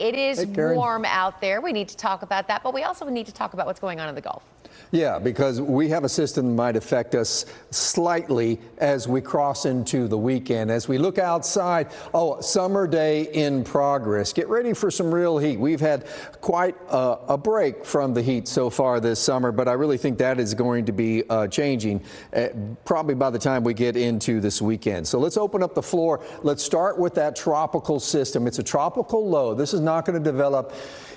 It is Hey, Karen. warm out there. We need to talk about that, but we also need to talk about what's going on in the Gulf. Yeah, because we have a system that might affect us slightly as we cross into the weekend. As we look outside, summer day in progress. Get ready for some real heat. We've had quite a break from the heat so far this summer, but I really think that is going to be changing probably by the time we get into this weekend. So let's open up the floor. Let's start with that tropical system. It's a tropical low. This is not going to develop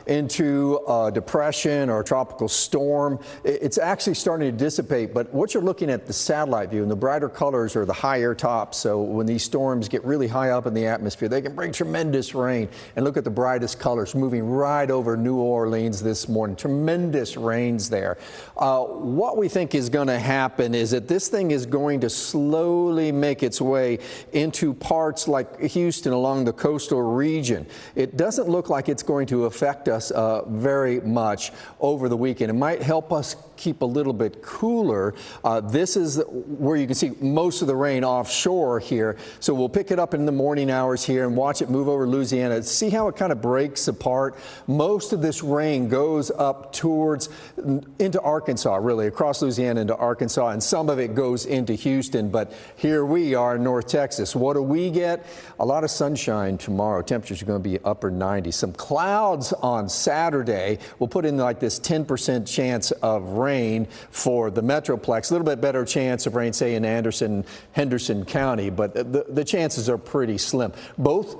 into a depression or a tropical storm. It's actually starting to dissipate, but what you're looking at the satellite view, and the brighter colors are the higher tops. So when these storms get really high up in the atmosphere, they can bring tremendous rain. And look at the brightest colors moving right over New Orleans this morning. Tremendous rains there. What we think is going to happen is that this thing is going to slowly make its way into parts like Houston along the coastal region. It doesn't look like it's going to affect us very much over the weekend. It might help us keep a little bit cooler. This is where you can see most of the rain offshore here. So we'll pick it up in the morning hours here and watch it move over Louisiana. See how it kind of breaks apart. Most of this rain goes up towards into Arkansas, really across Louisiana into Arkansas, and some of it goes into Houston. But here we are in North Texas. What do we get? A lot of sunshine tomorrow. Temperatures are going to be upper 90s. Some clouds on Saturday. We'll put in like this 10% chance of rain for the Metroplex. A little bit better chance of rain, say, in Anderson, Henderson County, but the chances are pretty slim. Both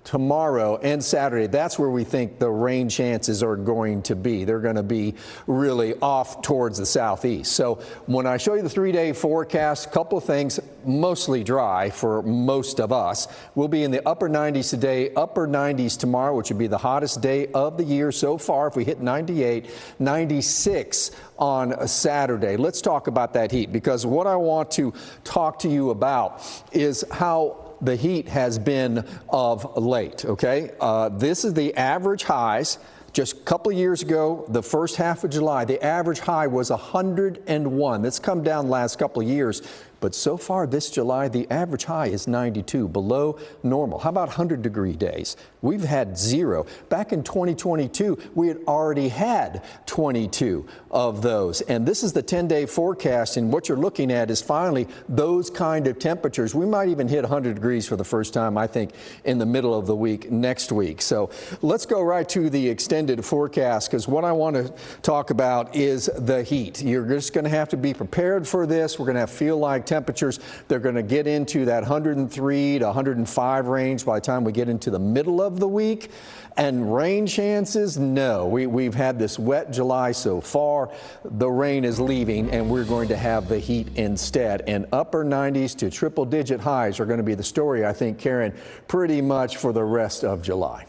tomorrow and Saturday, that's where we think the rain chances are going to be. They're going to be really off towards the southeast. So when I show you the 3-day forecast, a couple of things, mostly dry for most of us. We'll be in the upper 90s today, upper 90s tomorrow, which would be the hottest day of the year so far. If we hit 98, 96 on Saturday. Let's talk about that heat, because what I want to talk to you about is how the heat has been of late, okay? This is the average highs. Just a couple of years ago, the first half of July, the average high was 101. That's come down the last couple of years. But so far this July, the average high is 92, below normal. How about 100-degree days? We've had 0. Back in 2022, we had already had 22 of those. And this is the 10-day forecast, and what you're looking at is finally those kind of temperatures. We might even hit 100 degrees for the first time, I think, in the middle of the week next week. So let's go right to the extended forecast, because what I want to talk about is the heat. You're just going to have to be prepared for this. We're going to have feel-like temperatures. They're going to get into that 103 to 105 range by the time we get into the middle of the week. And rain chances, no. We've had this wet July so far. The rain is leaving, and we're going to have the heat instead. And upper 90s to triple-digit highs are going to be the story, I think, Karen, pretty much for the rest of July.